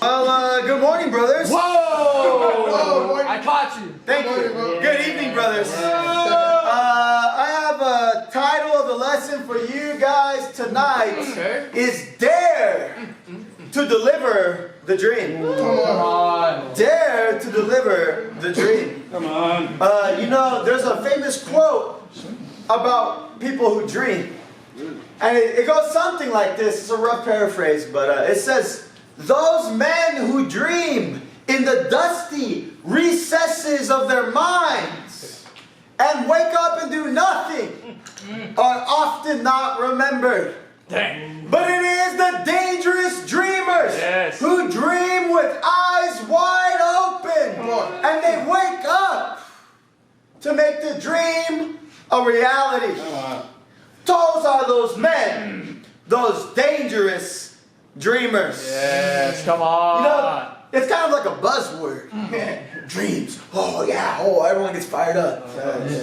Well, good morning, brothers. Whoa! Whoa! I caught you. Thank you. Yeah. Good evening, brothers. I have a title of the lesson for you guys tonight. Okay. Is Dare to Deliver the Dream. Come on. Dare to deliver the dream. Come on. You know, there's a famous quote about people who dream. And it goes something like this. It's a rough paraphrase, but it says, "Those men who dream in the dusty recesses of their minds and wake up and do nothing are often not remembered. Dang. But it is the dangerous dreamers who dream with eyes wide open and they wake up to make the dream a reality. Those are those men, those dangerous dreamers." Yes, come on. You know, it's kind of like a buzzword. Dreams. Oh yeah. Oh, everyone gets fired up.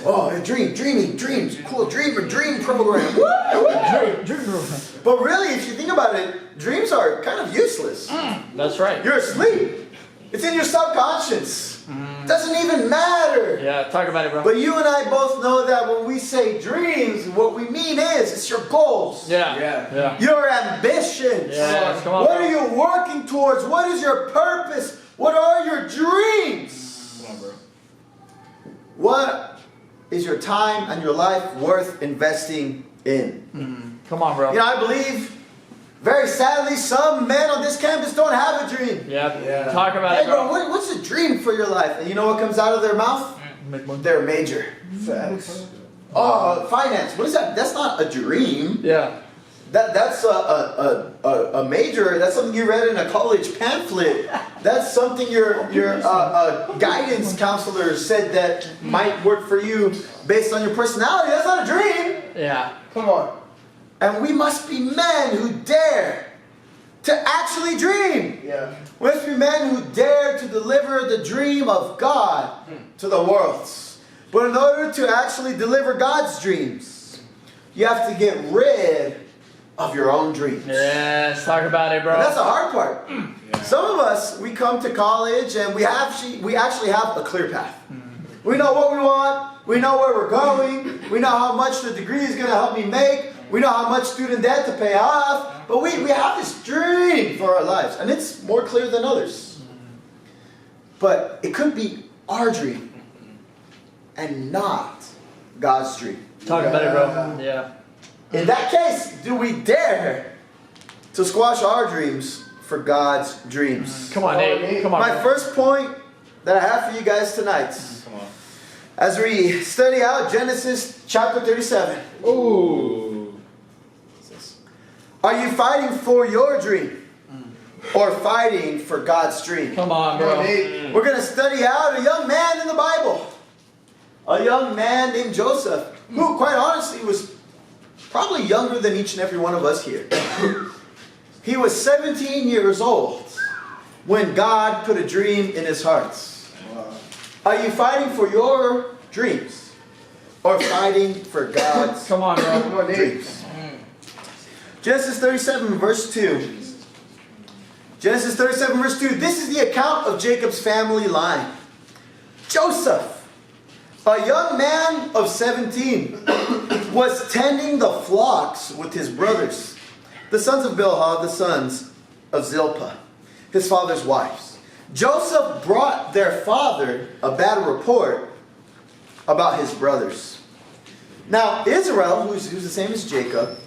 Oh, dreaming, dreams. Cool, dream program. But really, if you think about it, dreams are kind of useless. That's right. You're asleep. It's in your subconscious. Doesn't even matter. Yeah, talk about it, bro. But you and I both know that when we say dreams, what we mean is it's your goals. Yeah. Your ambitions. Yes, come on, What bro. are you working towards? What is your purpose? What are your dreams? Come on, bro. What is your time and your life worth investing in? Come on, bro. You know, I believe, very sadly, some men on this campus don't have a dream. Yeah. Talk about Hey, it, bro, bro. what's a dream for your life? And you know what comes out of their mouth? Their major. Facts. Oh, finance. What is that? That's not a dream. Yeah. That's a major. That's something you read in a college pamphlet. That's something your guidance counselor said that might work for you based on your personality. That's not a dream. Yeah. Come on. And we must be men who dare to actually dream. Yeah. We must be men who dare to deliver the dream of God to the world. But in order to actually deliver God's dreams, you have to get rid of your own dreams. Yes, talk about it, bro. And that's the hard part. Some of us, we come to college and we actually have a clear path. We know what we want. We know where we're going. We know how much the degree is going to help me make. We know how much student debt to pay off. But we have this dream for our lives. And it's more clear than others. But it could be our dream and not God's dream. Talk about it, bro. Yeah. In that case, do we dare to squash our dreams for God's dreams? Come on, Nate. Come on. My bro. first point that I have for you guys tonight, Come on. as we study out Genesis chapter 37. Ooh. Are you fighting for your dream or fighting for God's dream? Come on, bro. We're going to study out a young man in the Bible. A young man named Joseph, who quite honestly was probably younger than each and every one of us here. He was 17 years old when God put a dream in his heart. Are you fighting for your dreams or fighting for God's Come on, bro. dreams? Genesis 37 verse 2. Genesis 37 verse 2. This is the account of Jacob's family line. Joseph, a young man of 17, was tending the flocks with his brothers, the sons of Bilhah, the sons of Zilpah, his father's wives. Joseph brought their father a bad report about his brothers. Now Israel, who's the same as Jacob,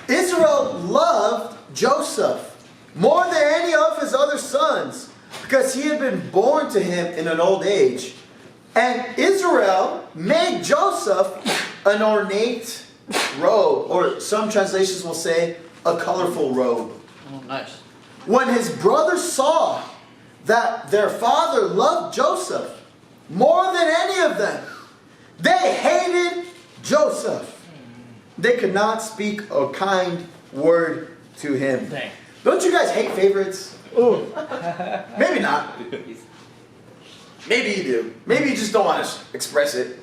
Israel loved Joseph more than any of his other sons because he had been born to him in an old age. And Israel made Joseph an ornate robe, or some translations will say a colorful robe. Oh, nice. When his brothers saw that their father loved Joseph more than any of them, they hated Joseph. They could not speak a kind word to him. Dang. Don't you guys hate favorites? Ooh. Maybe not. Maybe you do. Maybe you just don't want to express it.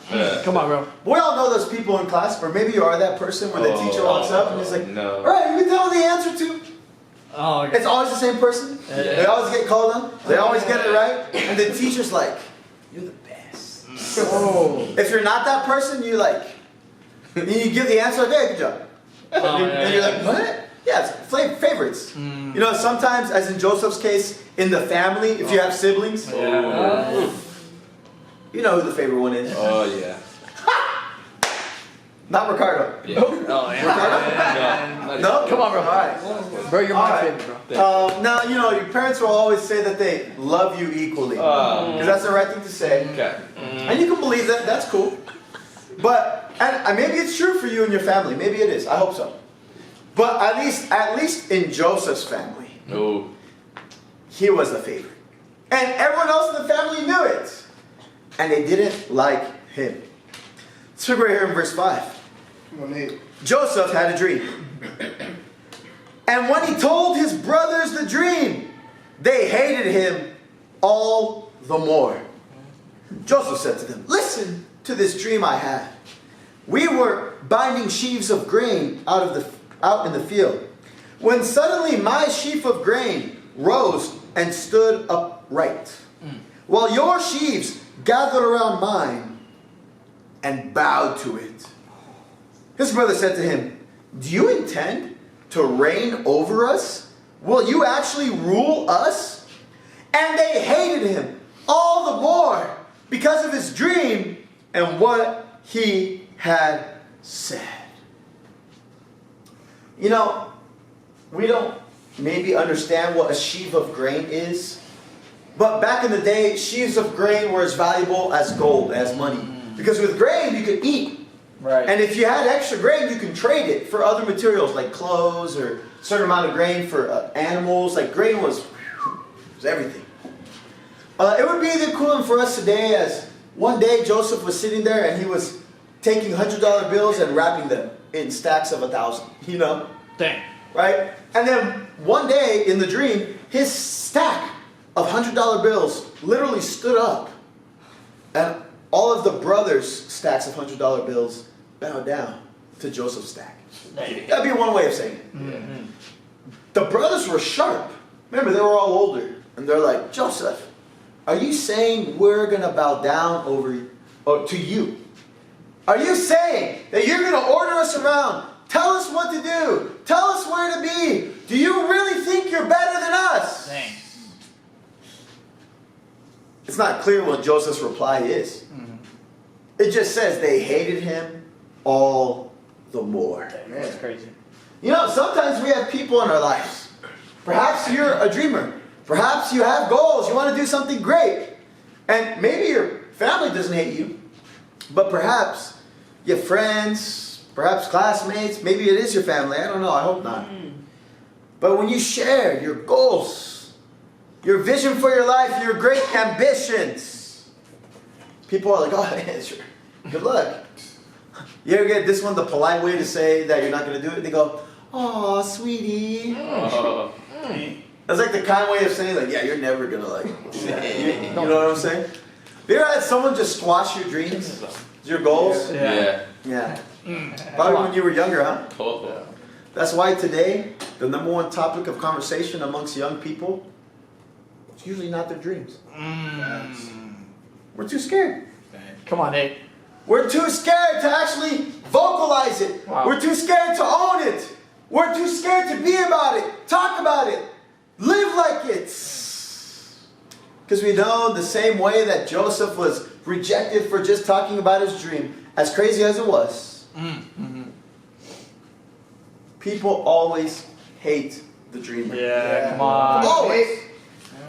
Come on, bro. We all know those people in class, or maybe you are that person where the teacher walks up and is like, no. all right, you can tell the answer to. Oh, okay. It's always the same person. Yeah. They always get called on. They always get it right. And the teacher's like, you're the best. Oh. If you're not that person, you give the answer, okay, good job. And you're like, what? Yeah, it's favorites. You know, sometimes, as in Joseph's case, in the family, if you have siblings, you know who the favorite one is. Oh, yeah. Not Ricardo. Yeah. Oh, yeah. No. No? Come on, bro. All right. Bro, you're my Alright. favorite, bro. Now, you know, your parents will always say that they love you equally. Because that's the right thing to say. Okay. And you can believe that. That's cool. But, and maybe it's true for you and your family. Maybe it is. I hope so. But at least in Joseph's family, Oh. he was the favorite. And everyone else in the family knew it. And they didn't like him. Let's look right here in verse 5. Come on, Nate. Joseph had a dream. And when he told his brothers the dream, they hated him all the more. Joseph said to them, listen to this dream I had. We were binding sheaves of grain out in the field, when suddenly my sheaf of grain rose and stood upright, while your sheaves gathered around mine and bowed to it. His brother said to him, do you intend to reign over us? Will you actually rule us? And they hated him all the more because of his dream and what he had said. You know, we don't maybe understand what a sheaf of grain is, but back in the day, sheaves of grain were as valuable as gold, as money. Because with grain, you could eat. Right. And if you had extra grain, you can trade it for other materials like clothes or a certain amount of grain for animals. Like grain was everything. It would be the equivalent for us today as one day Joseph was sitting there and he was taking $100 bills and wrapping them in stacks of 1,000, you know? Dang. Right? And then one day in the dream, his stack of $100 bills literally stood up. And all of the brothers' stacks of $100 bills bowed down to Joseph's stack. That'd be one way of saying it. Mm-hmm. The brothers were sharp. Remember, they were all older. And they're like, Joseph, are you saying we're going to bow down to you? Are you saying that you're going to order us around? Tell us what to do. Tell us where to be. Do you really think you're better than us? Dang. It's not clear what Joseph's reply is. It just says they hated him all the more. That's crazy. You know, sometimes we have people in our lives. Perhaps you're a dreamer. Perhaps you have goals. You want to do something great. And maybe your family doesn't hate you. But perhaps you have friends, perhaps classmates. Maybe it is your family. I don't know. I hope not. But when you share your goals, your vision for your life, your great ambitions, people are like, oh, sure. Good luck. You ever get this one, the polite way to say that you're not going to do it? They go, oh, sweetie. Oh. That's like the kind way of saying, like, yeah, you're never going to, like, you know what I'm saying? Have you ever had someone just squash your dreams, your goals? Yeah. Yeah. Probably when you were younger, huh? Oh. That's why today, the number one topic of conversation amongst young people, it's usually not their dreams. We're too scared. Come on, Nate. We're too scared to actually vocalize it. Wow. We're too scared to own it. We're too scared to be about it, talk about it, live like it. Because we know the same way that Joseph was rejected for just talking about his dream, as crazy as it was, people always hate the dreamer. Yeah, come on. Always.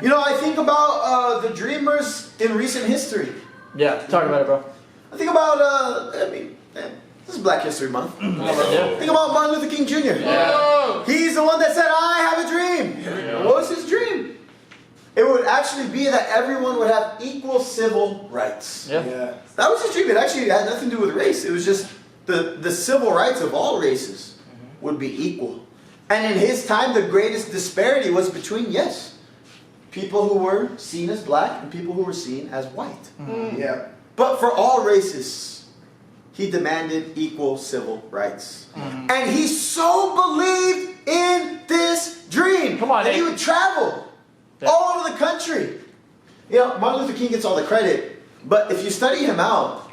You know, I think about the dreamers in recent history. Yeah, talk about it, bro. I think about, this is Black History Month. Yeah. Think about Martin Luther King Jr. Yeah. He's the one that said, I have a dream. Yeah. What was his dream? It would actually be that everyone would have equal civil rights. Yeah. That was his dream. It actually had nothing to do with race. It was just the civil rights of all races would be equal. And in his time, the greatest disparity was between, people who were seen as black and people who were seen as white. Yeah. But for all races, he demanded equal civil rights. And he so believed in this dream Come on, that he Nate. would travel all over the country. You know, Martin Luther King gets all the credit, but if you study him out,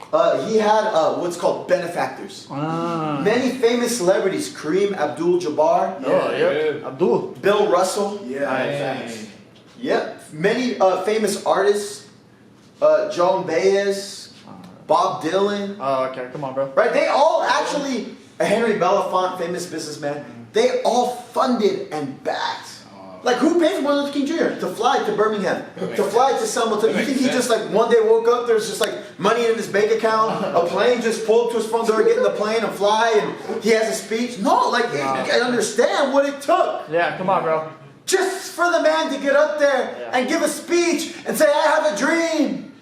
he had what's called benefactors. Many famous celebrities, Kareem Abdul-Jabbar, Abdul. Bill Russell, Yeah. yep, many famous artists, Joan Baez, Bob Dylan, Oh, okay. Come on, bro. right? They all actually, Henry Belafonte, famous businessman, they all funded and backed. Like, who paid for Martin Luther King Jr. to fly to Birmingham, to fly to Selma? You think he just like one day woke up, there's just like money in his bank account, a plane just pulled up to his front door, get in the plane and fly, and he has a speech? No, like, I understand what it took. Yeah, come on, bro. Just for the man to get up there and give a speech and say, I have a dream.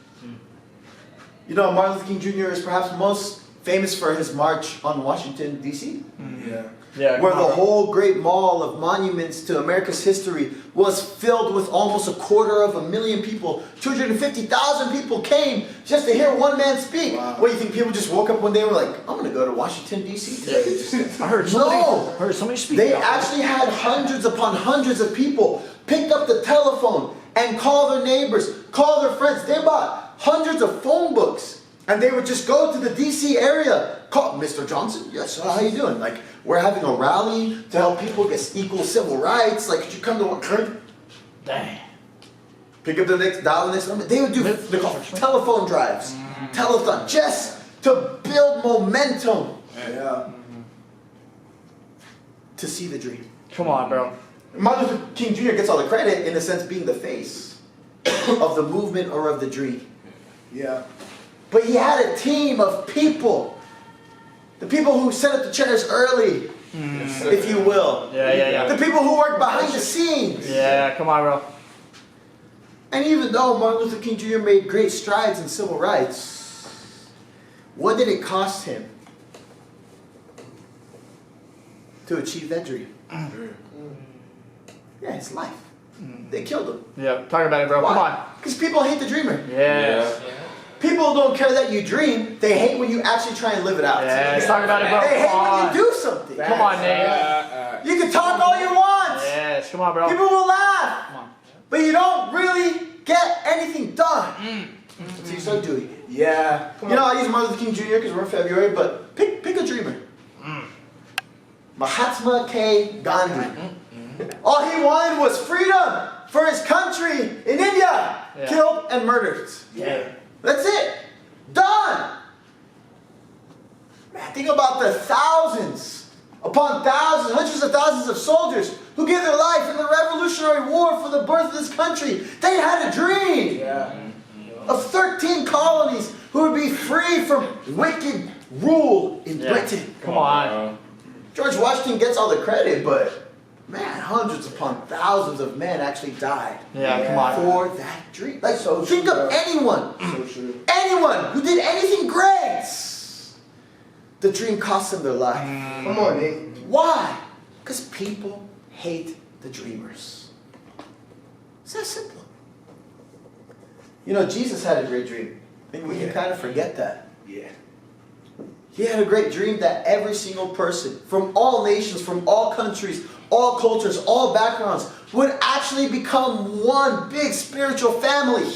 You know, Martin Luther King Jr. is perhaps most famous for his march on Washington, D.C. Yeah. Yeah, where come the on, bro. whole great mall of monuments to America's history was filled with almost 250,000 people. 250,000 people came just to hear one man speak. Wow. What, do you think people just woke up one day and were like, I'm going to go to Washington, D.C. today? I heard somebody. No. Heard somebody speak. They about actually had hundreds upon hundreds of people pick up the telephone and call their neighbors, call their friends. They bought hundreds of phone books. And they would just go to the D.C. area, call Mr. Johnson. Yes, how you doing? Like, we're having a rally to help people get equal civil rights. Like, could you come to one? Dang. Pick up the next, dial the next number. They would do they call telephone drives, telethon, just to build momentum Yeah. to see the dream. Come on, bro. Martin Luther King Jr. gets all the credit in a sense being the face of the movement or of the dream. Yeah. But he had a team of people. The people who set up the chairs early, if you will. Yeah. The people who work behind the scenes. Yeah, come on, bro. And even though Martin Luther King Jr. made great strides in civil rights, what did it cost him to achieve that dream? Yeah, his life. They killed him. Yeah, talk about it, bro. Come on. Because people hate the dreamer. Yeah. People don't care that you dream. They hate when you actually try and live it out. Yeah, let's talk about it, bro. They hate Come when on. you do something. Come on, Nate. You can talk all you want. Yes, come on, bro. People will laugh. Come on. But you don't really get anything done until you start doing it. Yeah. You know, I use Martin Luther King Jr. because we're in February, but pick a dreamer. Mahatma K. Gandhi. All he wanted was freedom for his country in India. Yeah. Killed and murdered. Yeah. That's it. Done. Man, think about the thousands upon thousands, hundreds of thousands of soldiers who gave their life in the Revolutionary War for the birth of this country. They had a dream of 13 colonies who would be free from wicked rule in Britain. Come on. George Washington gets all the credit, but man, hundreds upon thousands of men actually died Yeah, come on. for that dream. Like, So think true, of bro. anyone. So true. Anyone who did anything great, the dream cost them their life. Come on, Nate. Why? Because people hate the dreamers. It's that simple. You know, Jesus had a great dream. I think we can kind of forget that. Yeah. He had a great dream that every single person from all nations, from all countries, all cultures, all backgrounds would actually become one big spiritual family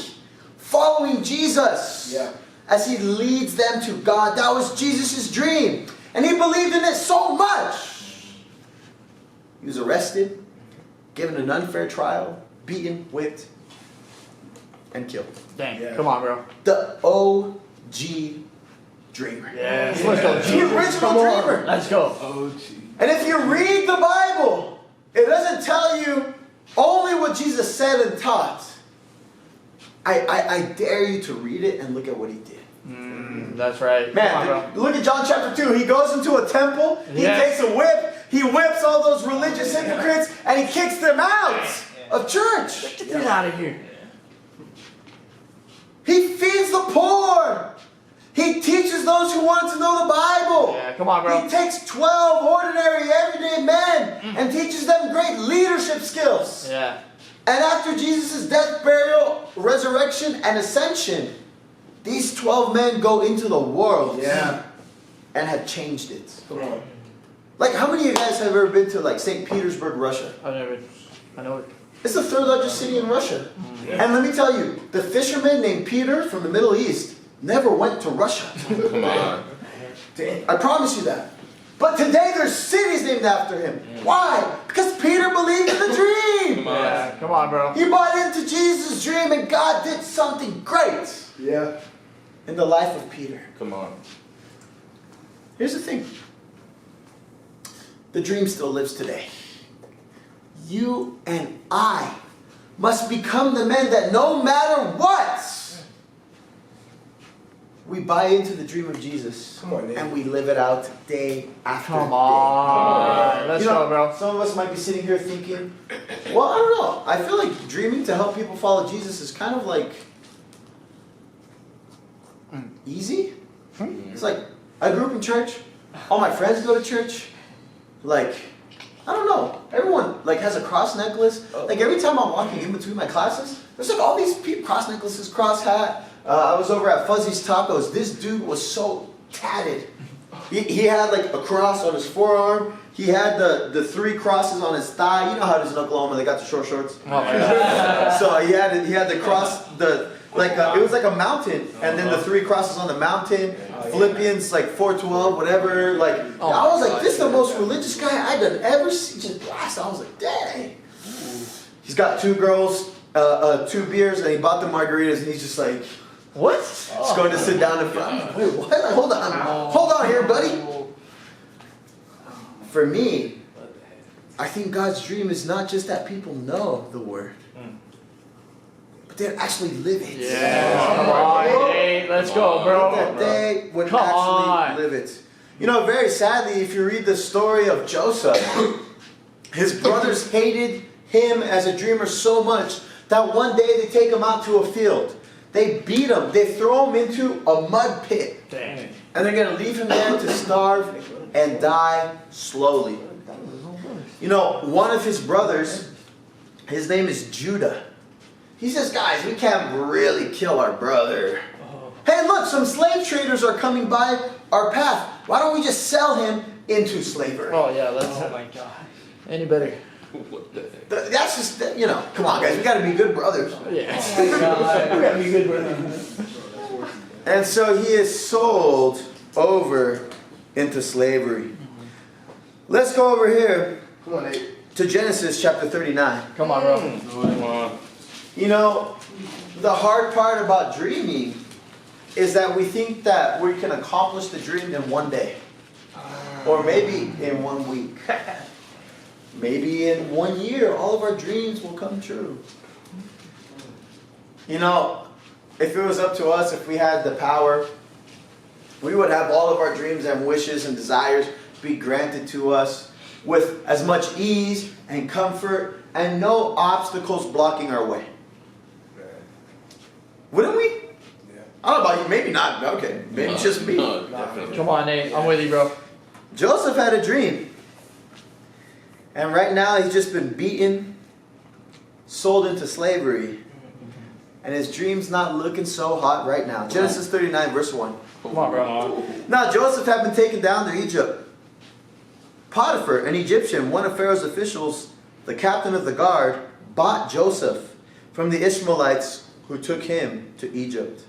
following Jesus. Yeah. As he leads them to God. That was Jesus' dream. And he believed in it so much. He was arrested, given an unfair trial, beaten, whipped, and killed. Dang. Yeah. Come on, bro. The OG dreamer. Yes. Let's go. The original dreamer. Let's go. Oh, gee. And if you read the Bible, it doesn't tell you only what Jesus said and taught. I dare you to read it and look at what he did. That's right. Man, Come on, bro. look at John chapter 2. He goes into a temple, he Yes. takes a whip, he whips all those religious hypocrites, and he kicks them out of church. Get out of here. He feeds the poor. He teaches those who want to know the Bible. Yeah, come on, bro. He takes 12 ordinary, everyday men and teaches them great leadership skills. Yeah. And after Jesus' death, burial, resurrection, and ascension, these 12 men go into the world. Yeah. and have changed it. Come on. Like, how many of you guys have ever been to like St. Petersburg, Russia? I know it. It's the third largest city in Russia. And let me tell you, the fisherman named Peter from the Middle East never went to Russia. Come on. I promise you that. But today there's cities named after him. Why? Because Peter believed in the dream. Come on. Yeah, come on, bro. He bought into Jesus' dream and God did something great Yeah. in the life of Peter. Come on. Here's the thing. The dream still lives today. You and I must become the men that no matter what, we buy into the dream of Jesus. Come on, Nate. And we live it out day after Come day. on. Let's You know, go, bro. Some of us might be sitting here thinking, well, I don't know. I feel like dreaming to help people follow Jesus is kind of like easy. It's like, I grew up in church. All my friends go to church. Like, I don't know. Everyone like has a cross necklace. Like every time I'm walking in between my classes, there's like all these people, cross necklaces, cross hat. I was over at Fuzzy's Tacos. This dude was so tatted. He had like a cross on his forearm. He had the 3 crosses on his thigh. You know how it is in Oklahoma, they got the short shorts. Oh, my God. So he had the cross, it was like a mountain, and then the 3 crosses on the mountain. Philippians like 4:12, whatever. Like I was like, this is the most religious guy I'd ever seen. Just blast. I was like, dang. He's got 2 girls, 2 beers, and he bought the margaritas, and he's just like, what? Just going to sit down in front. I'm like, wait, what? Hold on here, buddy. For me, I think God's dream is not just that people know the word, but they actually live it. Yeah. Come on, Nate. Let's go, bro. That they would Come actually on. live it. You know, very sadly, if you read the story of Joseph, his brothers hated him as a dreamer so much that one day they take him out to a field. They beat him. They throw him into a mud pit. Dang. And they're going to leave him there to starve and die slowly. You know, one of his brothers, his name is Judah. He says, guys, we can't really kill our brother. Hey, look, some slave traders are coming by our path. Why don't we just sell him into slavery? Oh, yeah. Oh, my God. Any better? What the heck? That's just, you know, come on, guys. We got to be good brothers. Yeah. Oh, my God. We gotta be good with him. And so he is sold over into slavery. Let's go over here Come on, Nate. to Genesis chapter 39. Come on, bro. Come on. You know, the hard part about dreaming is that we think that we can accomplish the dream in one day. Or maybe in 1 week. Maybe in 1 year, all of our dreams will come true. You know, if it was up to us, if we had the power, we would have all of our dreams and wishes and desires be granted to us with as much ease and comfort and no obstacles blocking our way. Wouldn't we? Yeah. I don't know about you, maybe not. Okay, maybe it's just me. No, definitely. Come on, Nate. I'm with you, bro. Joseph had a dream. And right now he's just been beaten, sold into slavery. And his dream's not looking so hot right now. Genesis 39 verse 1. Come on, bro. Now Joseph had been taken down to Egypt. Potiphar, an Egyptian, one of Pharaoh's officials, the captain of the guard, bought Joseph from the Ishmaelites who took him to Egypt.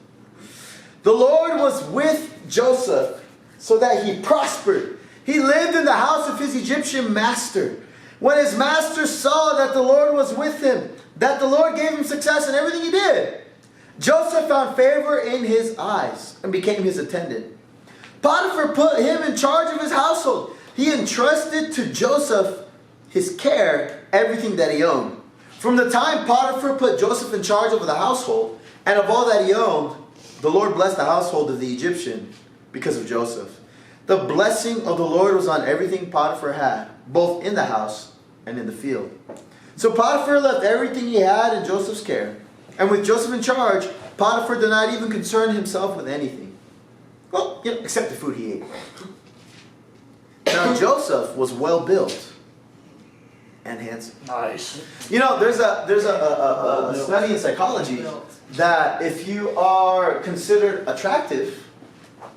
The Lord was with Joseph so that he prospered. He lived in the house of his Egyptian master. When his master saw that the Lord was with him, that the Lord gave him success in everything he did, Joseph found favor in his eyes and became his attendant. Potiphar put him in charge of his household. He entrusted to Joseph his care, everything that he owned. From the time Potiphar put Joseph in charge over the household and of all that he owned, the Lord blessed the household of the Egyptian because of Joseph. The blessing of the Lord was on everything Potiphar had, both in the house and in the field. So Potiphar left everything he had in Joseph's care. And with Joseph in charge, Potiphar did not even concern himself with anything. Well, you know, except the food he ate. Now Joseph was well built and handsome. Nice. You know, there's a study in psychology that if you are considered attractive,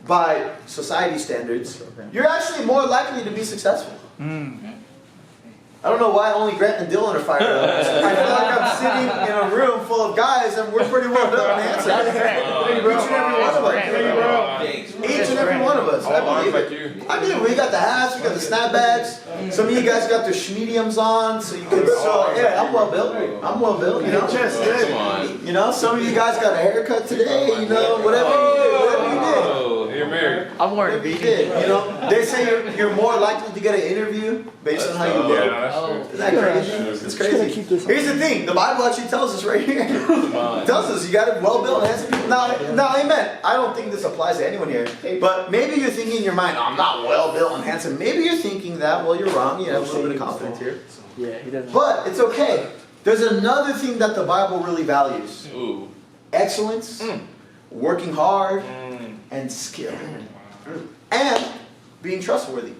by society standards, you're actually more likely to be successful. I don't know why only Grant and Dylan are fired up. I feel like I'm sitting in a room full of guys and we're pretty well built and handsome. Each and every one of us. Each and every one of us. I believe it. I believe it. We got the hats, we got the snapbacks. Some of you guys got their schmediums on, so you can show. Yeah, I'm well built. I'm well built. You know, Come on. you know. Some of you guys got a haircut today. You know, whatever you did. Oh, you're married. I'm wearing a Whatever you beanie. did. You know, they say you're more likely to get an interview based on how you look. That's true. Isn't that crazy? It's crazy. Here's the thing. The Bible actually tells us right here. It tells us you got to well-built, handsome people. Now, amen. I don't think this applies to anyone here. But maybe you're thinking in your mind, I'm not well-built and handsome. Maybe you're thinking that. Well, you're wrong. You have a little bit of confidence here. Yeah, he doesn't. But it's okay. There's another thing that the Bible really values. Ooh. Excellence, working hard, and skill. And being trustworthy.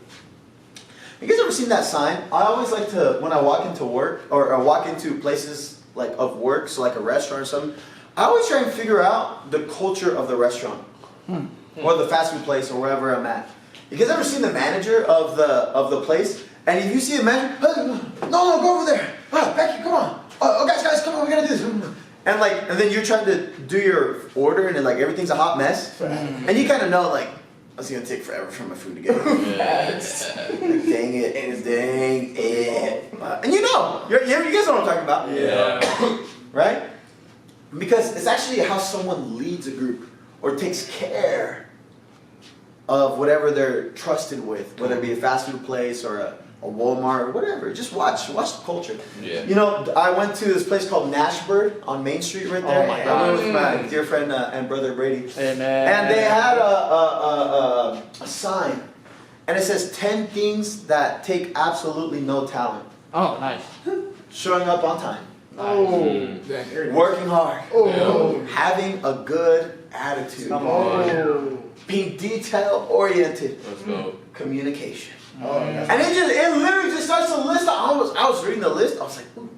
You guys ever seen that sign? I always like to, when I walk into work, or walk into places like of work, so like a restaurant or something, I always try and figure out the culture of the restaurant. Or the fast food place, or wherever I'm at. You guys ever seen the manager of the place? And if you see the manager, no, go over there. Becky, come on. Oh, guys, come on, we gotta do this. And then you're trying to do your order, and then like everything's a hot mess. And you kind of know like, it's gonna take forever for my food to get here. Like, dang it. And you know, you guys know what I'm talking about. Yeah. Right? Because it's actually how someone leads a group or takes care of whatever they're trusted with, whether it be a fast food place or a Walmart or whatever. Just watch the culture. Yeah. You know, I went to this place called Nashbird on Main Street right there. Oh my I went with my dear friend and brother Brady. Amen. And they had a sign, and it says 10 things that take absolutely no talent. Oh, nice. Showing up on time, Mm. working hard, Oh. having a good attitude, Come on. being detail oriented, Let's go. communication. Yeah. And it literally just starts to list. I was reading the list. I was like, ooh,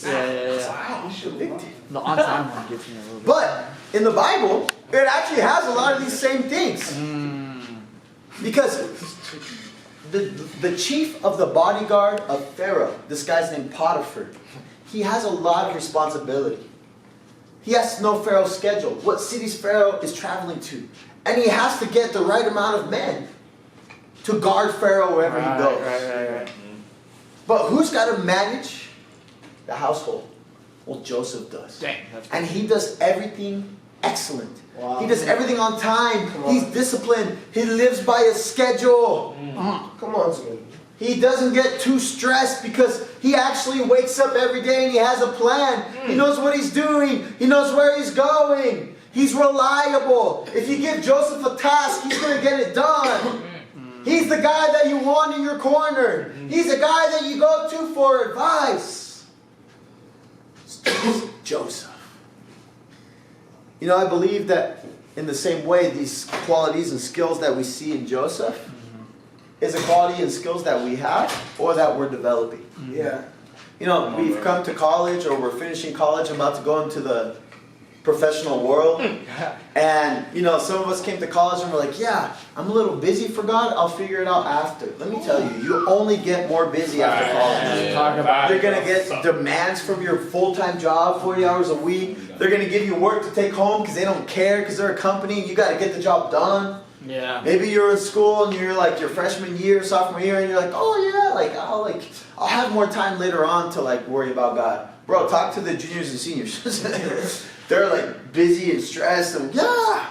Yeah. wow, convicted. The on time one gets me a little bit. But in the Bible, it actually has a lot of these same things. Because the chief of the bodyguard of Pharaoh, this guy's named Potiphar, he has a lot of responsibility. He has to know Pharaoh's schedule, what cities Pharaoh is traveling to. And he has to get the right amount of men to guard Pharaoh wherever he goes. Right. But who's got to manage the household? Well, Joseph does. Dang, that's And he does everything excellent. Wow. He does everything on time. Come on. He's disciplined. He lives by a schedule. Come on, son. He doesn't get too stressed because he actually wakes up every day and he has a plan. He knows what he's doing. He knows where he's going. He's reliable. If you give Joseph a task, he's going to get it done. He's the guy that you want in your corner. He's the guy that you go to for advice. It's Joseph. You know, I believe that in the same way, these qualities and skills that we see in Joseph is a quality and skills that we have or that we're developing. Yeah. You know, we've come to college or we're finishing college, about to go into the professional world. And, you know, some of us came to college and we're like, yeah, I'm a little busy for God. I'll figure it out after. Let me tell you, you only get more busy after college. Talk about You're going to get demands from your full-time job, 40 hours a week. They're going to give you work to take home because they don't care because they're a company and you got to get the job done. Yeah. Maybe you're in school and you're like your freshman year, sophomore year, and you're like, oh yeah, I'll have more time later on to like worry about God. Bro, talk to the juniors and seniors. They're like busy and stressed and yeah.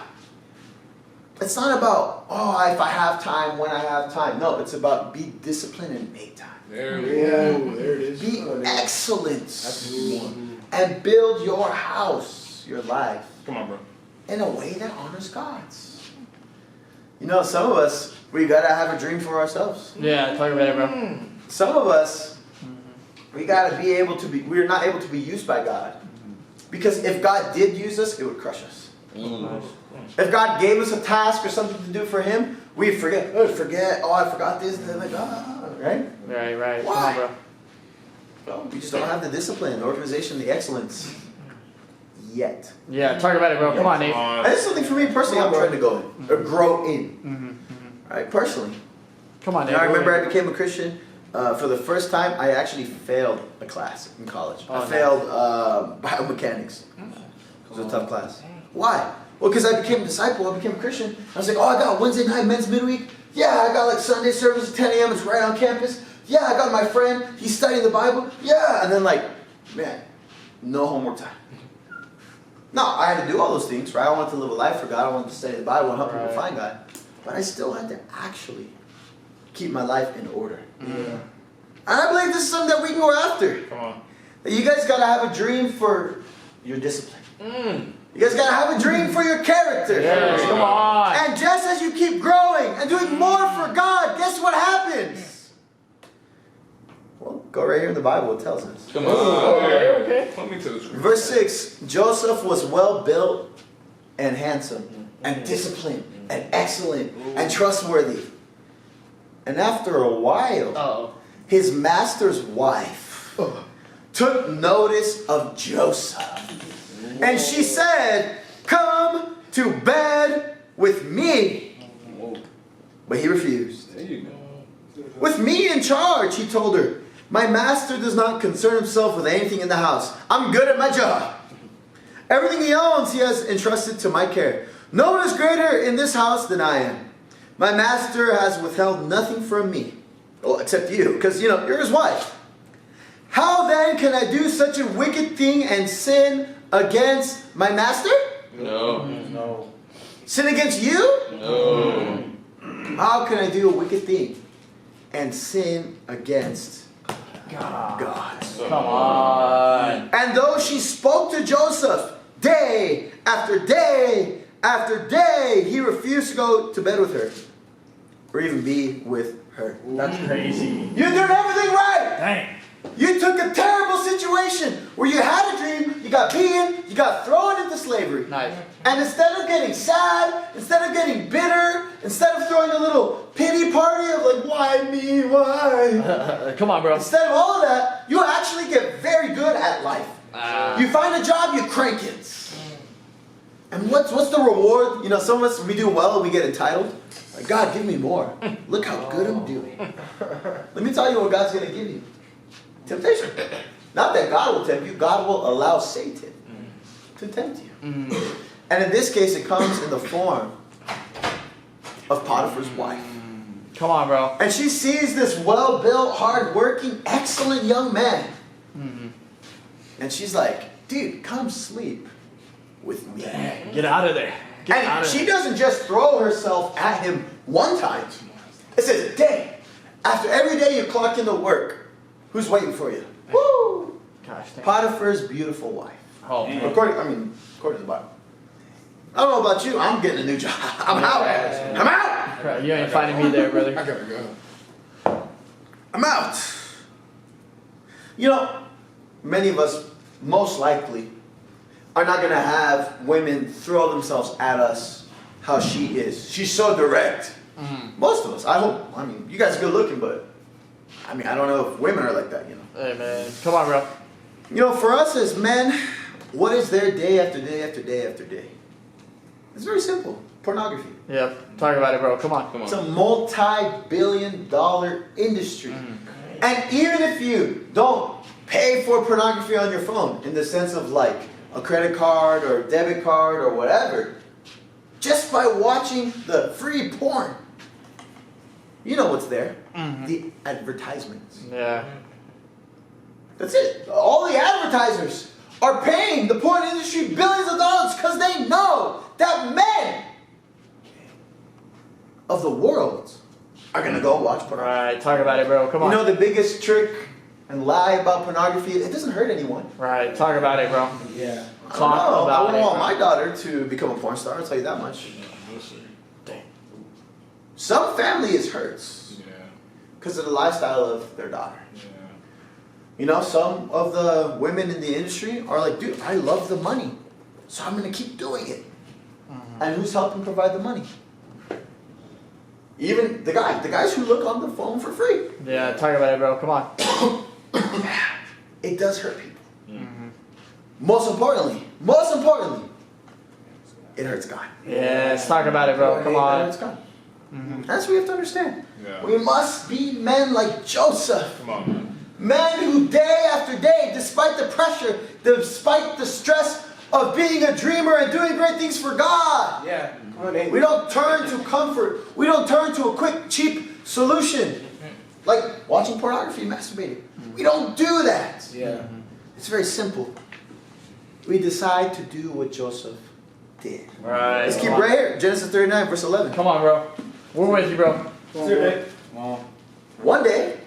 It's not about if I have time, when I have time. No, it's about be disciplined and make time. There we Yeah. go. There it is. Be That's excellence a good one. and build your house, your life, Come on, bro. in a way that honors God's. You know, some of us, we gotta have a dream for ourselves. Yeah, talk about it, bro. Some of us, we gotta be able to be, we're not able to be used by God. Because if God did use us, it would crush us. If God gave us a task or something to do for Him, we'd forget. I forgot this. And then like, right? Right. Why? Come on, bro. No, we just don't have the discipline, the organization, the excellence. yet. Yeah, talk about it, bro. Come on, Nate. And this is something for me personally I'm trying to go in, or grow in. Right, personally. Come on, You Nate. know, I remember I became a Christian. For the first time, I actually failed a class in college. Oh, I nice. failed biomechanics. It was a tough class. Why? Well, because I became a disciple, I became a Christian. I was like, oh, I got Wednesday night men's midweek. Yeah, I got like Sunday service at 10 a.m. It's right on campus. Yeah, I got my friend. He's studying the Bible. Yeah, and then like, man, no homework time. No, I had to do all those things, right? I wanted to live a life for God. I wanted to study the Bible and help people find God. But I still had to actually keep my life in order. Yeah. And I believe this is something that we can go after. Come on. That you guys got to have a dream for your discipline. You guys got to have a dream for your character. Yes, come on. And just as you keep growing and doing more for God, guess what happens? Well, go right here in the Bible, it tells us. Come on. Okay. Point me to the scripture. Verse 6, Joseph was well built and handsome and disciplined and excellent and trustworthy. And after a while, Uh-oh. his master's wife took notice of Joseph. And she said, come to bed with me. But he refused. There you go. With me in charge, he told her. My master does not concern himself with anything in the house. I'm good at my job. Everything he owns, he has entrusted to my care. No one is greater in this house than I am. My master has withheld nothing from me. Well, except you, because, you know, you're his wife. How then can I do such a wicked thing and sin against my master? No. No. Sin against you? No. How can I do a wicked thing and sin against God? Come on. And though she spoke to Joseph day after day after day, he refused to go to bed with her or even be with her. That's crazy. You're doing everything right. Dang. You took a terrible situation where you had a dream, you got beaten, you got thrown into slavery. Nice. And instead of getting sad, instead of getting bitter, instead of throwing a little pity party of like, why me, why? Come on, bro. Instead of all of that, you actually get very good at life. You find a job, you crank it. And what's the reward? You know, some of us, we do well, we get entitled. Like, God, give me more. Look how good I'm doing. Let me tell you what God's going to give you. Temptation. Not that God will tempt you. God will allow Satan to tempt you. And in this case, it comes in the form of Potiphar's wife. Come on, bro. And she sees this well-built, hard-working, excellent young man. And she's like, dude, come sleep with me. Get out of there. Get out And of she there. doesn't just throw herself at him one time. It says a day. After every day you clock into work, who's waiting for you? Woo! Gosh, dang. Potiphar's beautiful wife. Oh, According to the Bible. I don't know about you. I'm getting a new job. I'm out. I'm out. crap. You ain't finding me there, I brother. gotta go. I'm out. You know, many of us, most likely, are not going to have women throw themselves at us how she is. She's so direct. Most of us. I hope. I mean, you guys are good looking, but I mean, I don't know if women are like that, you know. Hey, man. Come on, bro. You know, for us as men, what is their day after day after day after day? It's very simple. Pornography. Yep. Talk about it, bro. Come on. Come It's on. a multi-billion-dollar industry. And even if you don't pay for pornography on your phone, in the sense of like a credit card or debit card or whatever, just by watching the free porn, you know what's there. The advertisements. Yeah. That's it. All the advertisers are paying the porn industry billions of dollars because they know that men of the world are going to go watch pornography. Right. Talk about it, bro. Come on. You know the biggest trick and lie about pornography? It doesn't hurt anyone. Right. Talk about it, bro. Yeah. I don't Talk know. I about wouldn't it, want bro. my daughter to become a porn star, I'll tell you that much. Dang. Some families hurts Yeah. because of the lifestyle of their daughter. Yeah. You know, some of the women in the industry are like, dude, I love the money, so I'm going to keep doing it. And who's helping provide the money? Even the guys who look on the phone for free. Yeah. Talk about it, bro. Come on. It does hurt people. Most importantly, most importantly, it hurts God. Yeah, let's talk about it, bro. Come It on. hurts God. That's what we have to understand. Yeah. We must be men like Joseph. Come on, man. Men who day after day, despite the pressure, despite the stress of being a dreamer and doing great things for God, Yeah. Come on, Nate. we don't turn to comfort. We don't turn to a quick, cheap solution. Like watching pornography and masturbating. We don't do that. Yeah. It's very simple. We decide to do what Joseph did. Right. Let's keep right here. Genesis 39, verse 11. Come on, bro. We're with you, bro. One day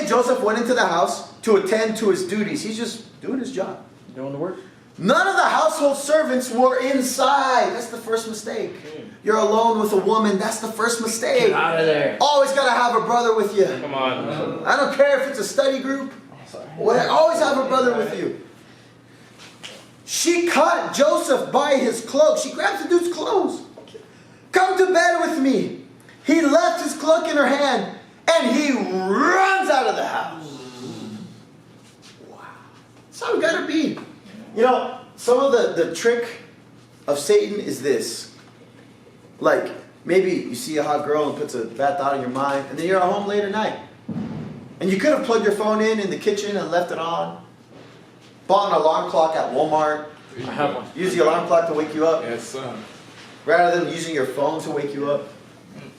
Joseph went into the house to attend to his duties. He's just doing his job. Doing the work. None of the household servants were inside. That's the first mistake. You're alone with a woman. That's the first mistake. Get out of there. Always got to have a brother with you. Come on. I don't care if it's a study group. Whatever. Always have a brother with you. She caught Joseph by his cloak. She grabs the dude's clothes. Come to bed with me. He left his cloak in her hand and he runs out of the house. Wow. That's how we gotta be. You know, some of the trick of Satan is this. Like, maybe you see a hot girl and puts a bad thought in your mind, and then you're at home late at night. And you could have plugged your phone in the kitchen and left it on. Bought an alarm clock at Walmart. I have one. Use the alarm clock to wake you up. Yes, sir. Rather than using your phone to wake you up.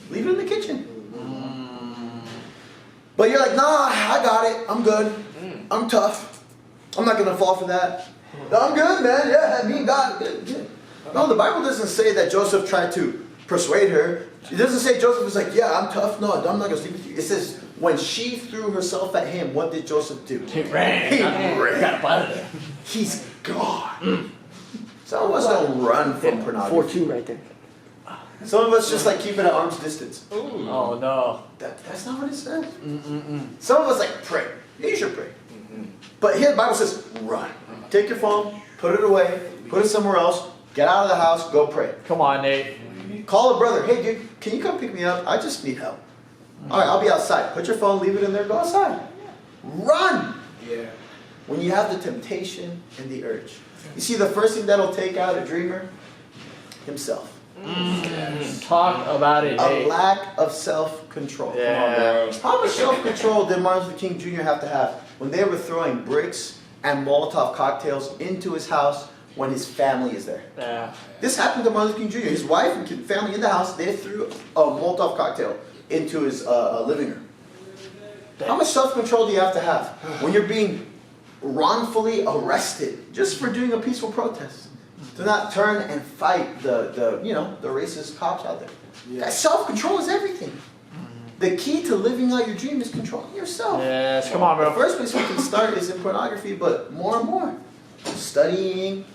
Leave it in the kitchen. But you're like, nah, I got it. I'm good. I'm tough. I'm not going to fall for that. I'm good, man. Yeah, me and God. Good. No, the Bible doesn't say that Joseph tried to persuade her. It doesn't say Joseph was like, yeah, I'm tough. No, I'm not going to sleep with you. It says, when she threw herself at him, what did Joseph do? He ran. He ran. Got up out of there. He's gone. Some of us don't run from pornography. 4-2 right there. Some of us just like keep it at arm's distance. Oh, no. That's not what it says. Some of us like pray. Yeah, you should pray. But here the Bible says run. Take your phone, put it away, put it somewhere else, get out of the house, go pray. Come on, Nate. Call a brother. Hey, dude, can you come pick me up? I just need help. All right, I'll be outside. Put your phone, leave it in there, go outside. Run. Yeah. When you have the temptation and the urge. You see, the first thing that'll take out a dreamer? Himself. Talk about it, A Nate. lack of self-control. Yeah. How much self-control did Martin Luther King Jr. have to have when they were throwing bricks and Molotov cocktails into his house when his family is there? Yeah. This happened to Martin Luther King Jr. His wife and family in the house, they threw a Molotov cocktail into his living room. How much self-control do you have to have when you're being wrongfully arrested just for doing a peaceful protest? To not turn and fight the racist cops out there. That self-control is everything. The key to living out your dream is controlling yourself. Yes, come on, The bro. first place we can start is in pornography, but more and more. Studying,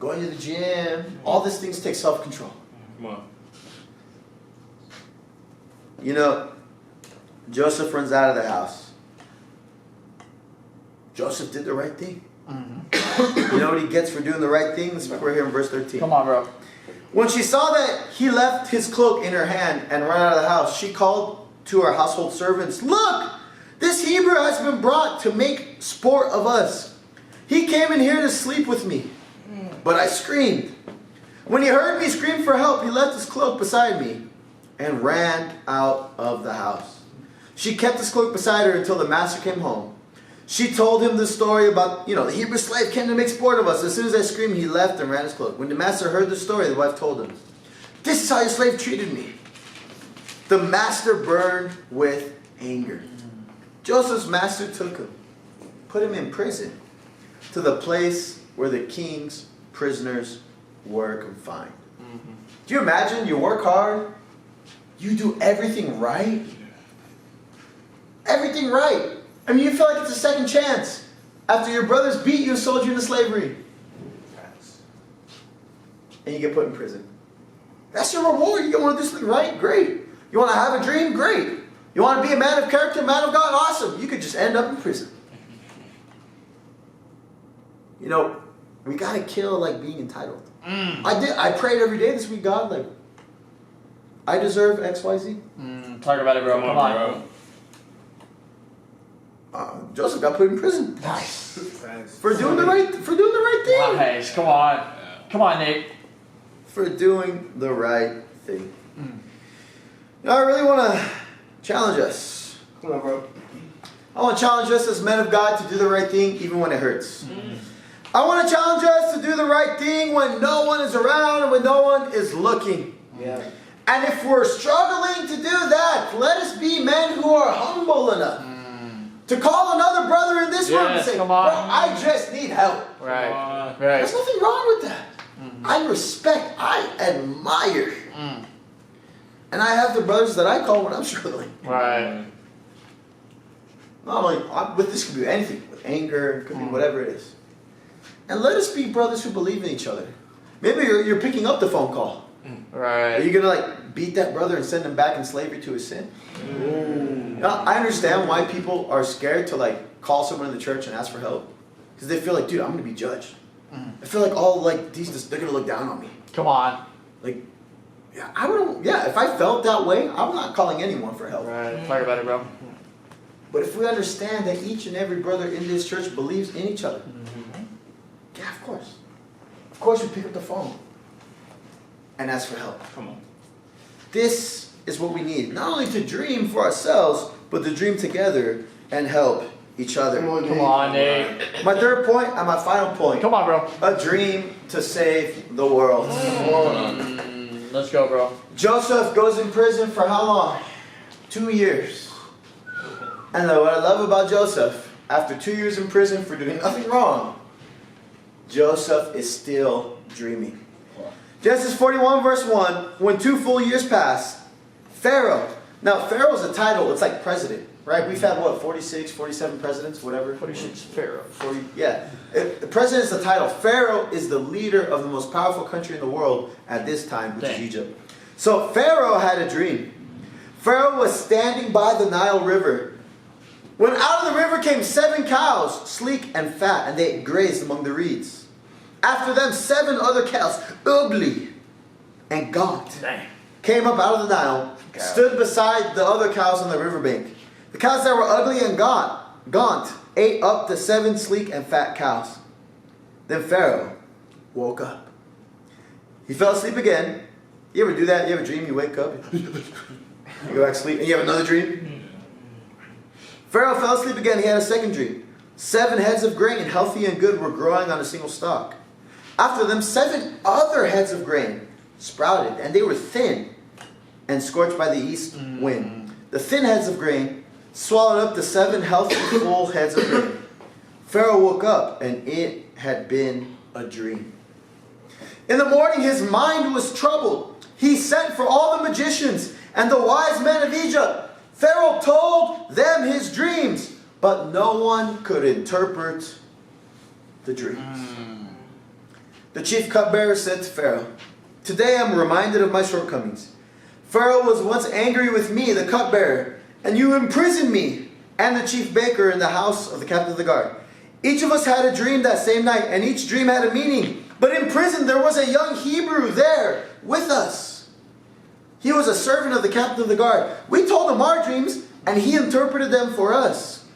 going to the gym, all these things take self-control. Come on. You know, Joseph runs out of the house. Joseph did the right thing. You know what he gets for doing the right thing? Let's look right here in verse 13. Come on, bro. When she saw that he left his cloak in her hand and ran out of the house, she called to her household servants, "Look, this Hebrew has been brought to make sport of us. He came in here to sleep with me, but I screamed. When he heard me scream for help, he left his cloak beside me and ran out of the house. She kept his cloak beside her until the master came home. She told him the story about, the Hebrew slave came to make sport of us. As soon as I screamed, he left and ran his cloak. When the master heard the story, the wife told him, 'This is how your slave treated me.' The master burned with anger. Joseph's master took him, put him in prison, to the place where the king's prisoners were confined." Do you imagine? You work hard, you do everything right. Everything right. I mean, you feel like it's a second chance after your brothers beat you and sold you into slavery. And you get put in prison. That's your reward. You want to do something right? Great. You want to have a dream? Great. You want to be a man of character, man of God? Awesome. You could just end up in prison. We got to kill like being entitled. I prayed every day this week, God, like, I deserve X, Y, Z. Talk about it, bro. Come on. Bro. Joseph got put in prison Nice. for doing the right thing. Nice. Come on. Come on, Nate. For doing the right thing. You know, I really want to challenge us. Come on, bro. I want to challenge us as men of God to do the right thing even when it hurts. I want to challenge us to do the right thing when no one is around and when no one is looking. Yeah. And if we're struggling to do that, let us be men who are humble enough to call another brother in this room and say, come bro, on. I just need help. Right. There's Right. nothing wrong with that. I respect, I admire. And I have the brothers that I call when I'm struggling. Right. Not only, with this could be anything, with anger, it could be whatever it is. And let us be brothers who believe in each other. Maybe you're picking up the phone call. Are Right. you gonna like beat that brother and send him back in slavery to his sin? Now, I understand why people are scared to like call someone in the church and ask for help, because they feel like, dude, I'm gonna be judged. I feel like all like they're gonna look down on me. Come on. Like, yeah, I wouldn't. Yeah, if I felt that way, I'm not calling anyone for help. Right. Talk about it, bro. But if we understand that each and every brother in this church believes in each other, yeah, of course. Of course, we pick up the phone and ask for help. Come on. This is what we need, not only to dream for ourselves, but to dream together and help each other. Come on, Nate. My third point and my final point, Come on, bro. a dream to save the world. Let's go, bro. Joseph goes in prison for how long? 2 years. And what I love about Joseph, after 2 years in prison for doing nothing wrong, Joseph is still dreaming. Genesis 41 verse 1, when 2 full years passed, Pharaoh. Now Pharaoh is a title, it's like president, right? We've had what, 46, 47 presidents, whatever? 46 Pharaoh. 40, yeah. The president is the title. Pharaoh is the leader of the most powerful country in the world at this time, which is Egypt. So Pharaoh had a dream. Pharaoh was standing by the Nile River, when out of the river came 7 cows, sleek and fat, and they grazed among the reeds. After them 7 other cows, ugly and gaunt, came up out of the Nile, stood beside the other cows on the riverbank. The cows that were ugly and gaunt ate up the 7 sleek and fat cows. Then Pharaoh woke up. He fell asleep again. You ever do that? You ever dream, you wake up, you go back to sleep, and you have another dream? Pharaoh fell asleep again. He had a second dream. 7 heads of grain, healthy and good, were growing on a single stalk. After them, 7 other heads of grain sprouted, and they were thin and scorched by the east wind. The thin heads of grain swallowed up the 7 healthy, full heads of grain. Pharaoh woke up, and it had been a dream. In the morning, his mind was troubled. He sent for all the magicians and the wise men of Egypt. Pharaoh told them his dreams, but no one could interpret the dreams. The chief cupbearer said to Pharaoh, "Today I am reminded of my shortcomings. Pharaoh was once angry with me, the cupbearer, and you imprisoned me and the chief baker in the house of the captain of the guard. Each of us had a dream that same night, and each dream had a meaning. But in prison there was a young Hebrew there with us. He was a servant of the captain of the guard. We told him our dreams, and he interpreted them for us,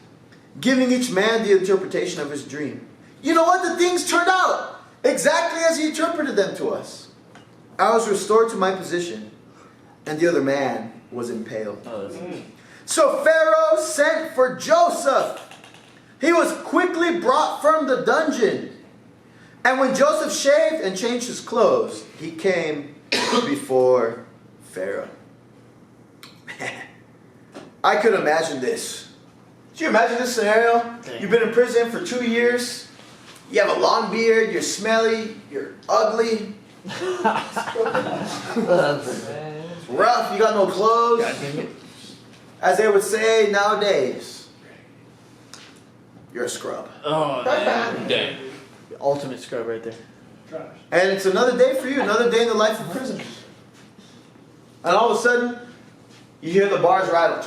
giving each man the interpretation of his dream. You know what? The things turned out exactly as he interpreted them to us. I was restored to my position, and the other man was impaled." So Pharaoh sent for Joseph. He was quickly brought from the dungeon. And when Joseph shaved and changed his clothes, he came before Pharaoh. Man, I could imagine this. Could you imagine this scenario? You've been in prison for 2 years. You have a long beard. You're smelly. You're ugly. It's rough. You got no clothes. As they would say nowadays, you're a scrub. Oh, Dang. ultimate scrub right there. And it's another day for you. Another day in the life of prison. And all of a sudden, you hear the bars rattle.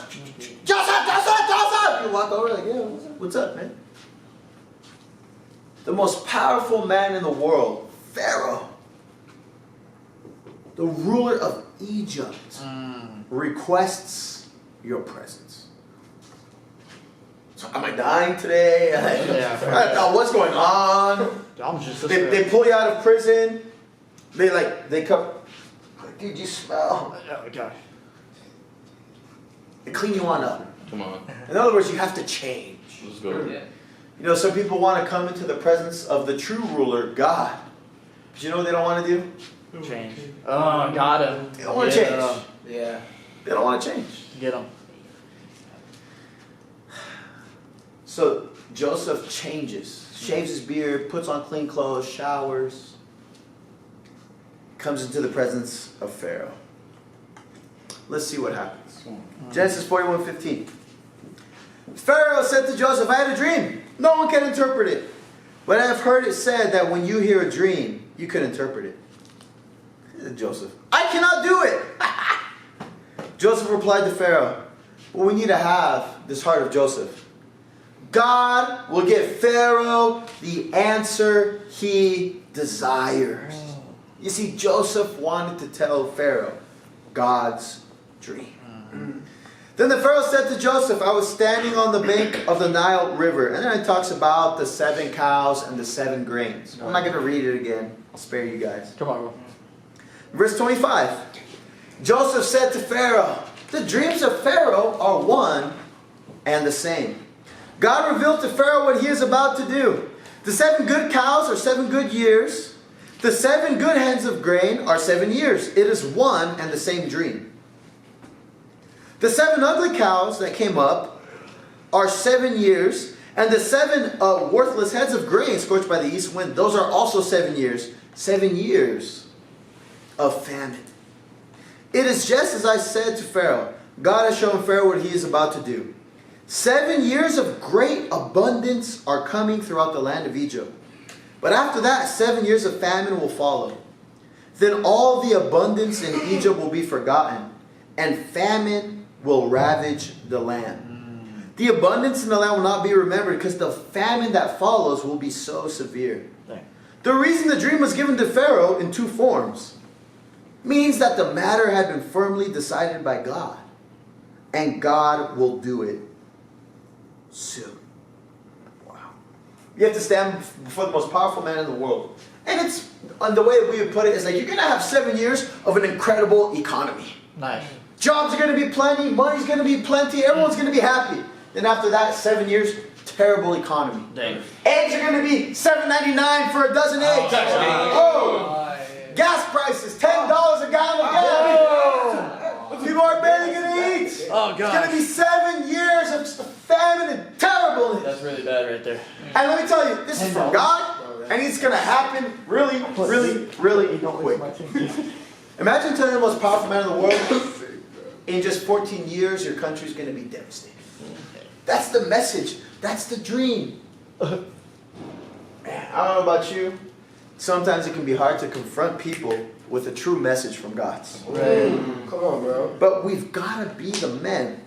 Joseph, Joseph, Joseph! You walk over like, yeah, what's up, man? The most powerful man in the world, Pharaoh, the ruler of Egypt, requests your presence. So am I dying today? What's going on? I'm just They pull you out of prison. They come. Dude, you smell. Oh gosh. They clean you on up. Come on. In other words, you have to change. Let's go. Yeah. You know, some people want to come into the presence of the true ruler, God. But you know what they don't want to do? Change. Oh, got him. They don't want to change. Yeah. They don't want to change. Get him. So Joseph changes, shaves his beard, puts on clean clothes, showers, comes into the presence of Pharaoh. Let's see what happens. Genesis 41:15. Pharaoh said to Joseph, I had a dream. No one can interpret it. But I have heard it said that when you hear a dream, you can interpret it. Joseph, I cannot do it. Joseph replied to Pharaoh, well, we need to have this heart of Joseph. God will give Pharaoh the answer he desires. You see, Joseph wanted to tell Pharaoh God's dream. Then the Pharaoh said to Joseph, I was standing on the bank of the Nile River. And then it talks about the 7 cows and the 7 grains. I'm not going to read it again. I'll spare you guys. Come on, bro. Verse 25. Joseph said to Pharaoh, the dreams of Pharaoh are one and the same. God revealed to Pharaoh what he is about to do. The 7 good cows are 7 good years. The 7 good heads of grain are 7 years. It is one and the same dream. The 7 ugly cows that came up are 7 years. And the 7 worthless heads of grain scorched by the east wind, those are also 7 years. 7 years of famine. It is just as I said to Pharaoh. God has shown Pharaoh what he is about to do. 7 years of great abundance are coming throughout the land of Egypt. But after that, 7 years of famine will follow. Then all the abundance in Egypt will be forgotten, and famine will ravage the land. The abundance in the land will not be remembered because the famine that follows will be so severe. The reason the dream was given to Pharaoh in 2 forms means that the matter had been firmly decided by God, and God will do it soon. Wow. You have to stand before the most powerful man in the world. And it's, the way we would put it, is like you're going to have 7 years of an incredible economy. Nice. Jobs are going to be plenty, money's going to be plenty, everyone's going to be happy. Then after that, 7 years, terrible economy. Dang. Eggs are going to be $7.99 for a dozen eggs. Oh! Gas prices, $10 a gallon of gas. People are barely going to eat. Oh, God. It's going to be 7 years of just famine and terribleness. That's really bad right there. And let me tell you, this is from God, and it's going to happen really, really, really quick. Imagine telling the most powerful man in the world, in just 14 years, your country's going to be devastated. That's the message. That's the dream. Man, I don't know about you. Sometimes it can be hard to confront people with a true message from God. Come on, bro. But we've got to be the men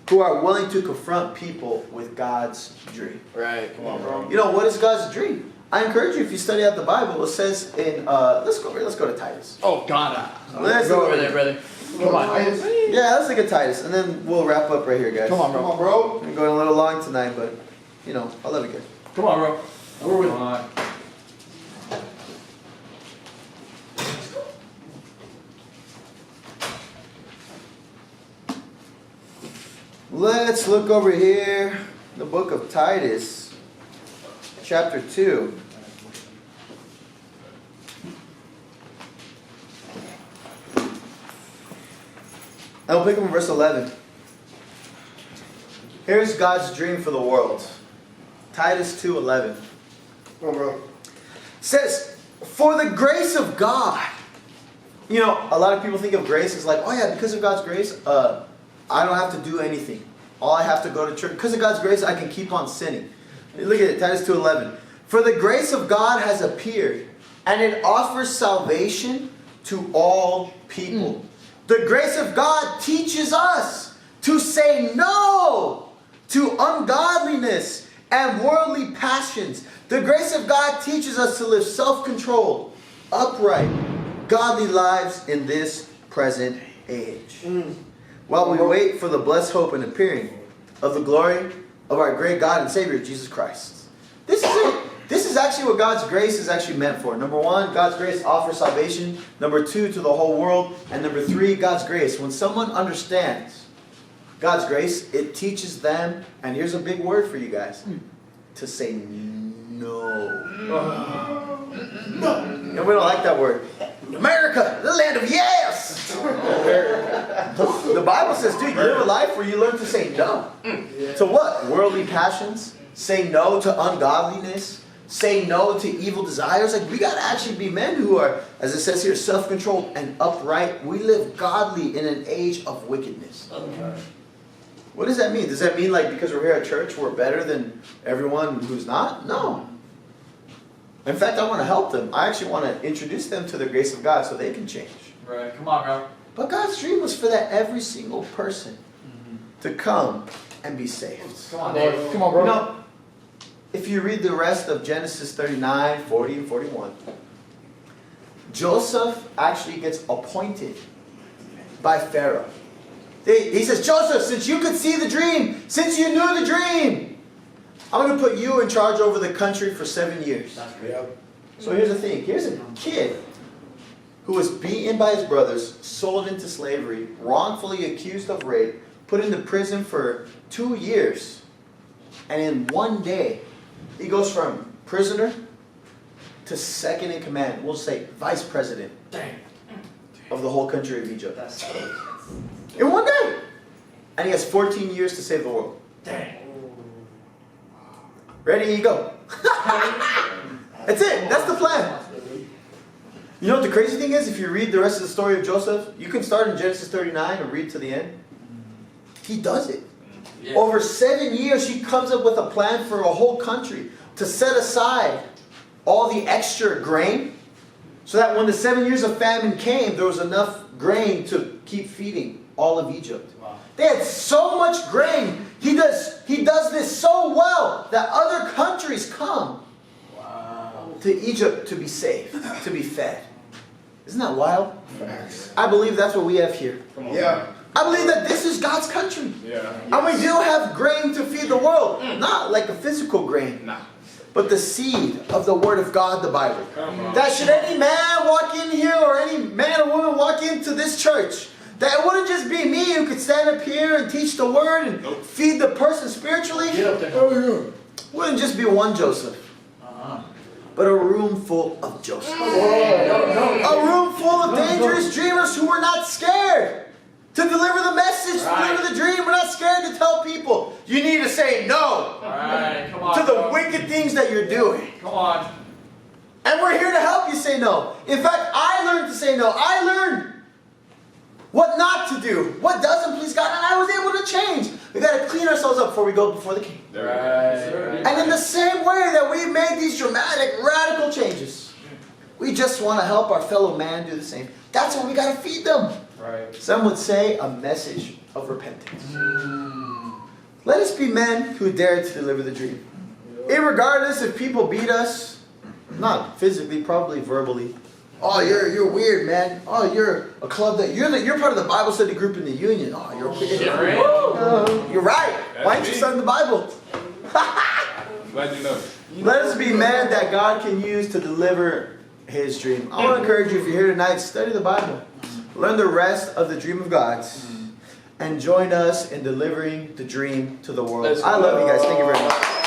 who are willing to confront people with God's dream. Right. Come on, bro. You know, what is God's dream? I encourage you, if you study out the Bible, it says in, let's go to Titus. Oh, God. Let's Go over there, brother. Come on. Yeah, let's look at Titus, and then we'll wrap up right here, guys. Come on, Come bro. on, bro. I'm going a little long tonight, but, you know, I love you guys. Come on, bro. We're with you. Let's look over here, the book of Titus, chapter 2. I'll pick up in verse 11. Here's God's dream for the world. Titus 2:11. Come on, bro. Says, for the grace of God. You know, a lot of people think of grace as like, oh yeah, because of God's grace, I don't have to do anything. All I have to go to church. Because of God's grace, I can keep on sinning. Look at it, Titus 2:11. For the grace of God has appeared, and it offers salvation to all people. The grace of God teaches us to say no to ungodliness and worldly passions. The grace of God teaches us to live self-controlled, upright, godly lives in this present age. While we wait for the blessed hope and appearing of the glory of our great God and Savior, Jesus Christ. This is it. This is actually what God's grace is actually meant for. Number one, God's grace offers salvation. Number two, to the whole world. And number three, God's grace. When someone understands God's grace, it teaches them, and here's a big word for you guys, to say no. No. And we don't like that word. America, the land of yes. The Bible says, dude, you live a life where you learn to say no. To what? Worldly passions. Say no to ungodliness. Say no to evil desires. Like, we got to actually be men who are, as it says here, self-controlled and upright. We live godly in an age of wickedness. What does that mean? Does that mean, like, because we're here at church, we're better than everyone who's not? No. In fact, I want to help them. I actually want to introduce them to the grace of God so they can change. Right. Come on, bro. But God's dream was for that every single person to come and be saved. Come on, Dave. Come on, bro. You know, if you read the rest of Genesis 39, 40, and 41, Joseph actually gets appointed by Pharaoh. He says, Joseph, since you could see the dream, since you knew the dream, I'm going to put you in charge over the country for 7 years. So here's the thing. Here's a kid who was beaten by his brothers, sold into slavery, wrongfully accused of rape, put into prison for 2 years. And in one day, he goes from prisoner to second in command. We'll say vice president of the whole country of Egypt. In one day. And he has 14 years to save the world. Ready, you go. That's it. That's the plan. You know what the crazy thing is? If you read the rest of the story of Joseph, you can start in Genesis 39 and read to the end. He does it. Yeah. Over 7 years, he comes up with a plan for a whole country to set aside all the extra grain so that when the 7 years of famine came, there was enough grain to keep feeding all of Egypt. Wow. They had so much grain. He does this so well that other countries come to Egypt to be saved, to be fed. Isn't that wild? I believe that's what we have here. Yeah. I believe that this is God's country. Yeah. And we do have grain to feed the world. Not like a physical grain. But the seed of the Word of God, the Bible. That should any man walk in here or any man or woman walk into this church, that it wouldn't just be me who could stand up here and teach the Word and feed the person spiritually. It wouldn't just be one Joseph. But a room full of Josephs. A room full of dangerous dreamers who were not scared to deliver the message, to deliver the dream. We're not scared to tell people, you need to say no to the wicked things that you're doing. Come on. And we're here to help you say no. In fact, I learned to say no. I learned what not to do, what doesn't please God, and I was able to change. We got to clean ourselves up before we go before the King. And in the same way that we've made these dramatic, radical changes, we just want to help our fellow man do the same. That's what we got to feed them. Some would say a message of repentance. Let us be men who dare to deliver the dream. Irregardless if people beat us, not physically, probably verbally. Oh, you're weird, man. Oh, you're a club that you're part of the Bible study group in the union. Oh, you're weird. You're right. Why aren't you studying the Bible? Glad you know. Let us be men that God can use to deliver His dream. I want to encourage you, if you're here tonight, study the Bible. Learn the rest of the dream of God's. And join us in delivering the dream to the world. I love you guys. Thank you very much.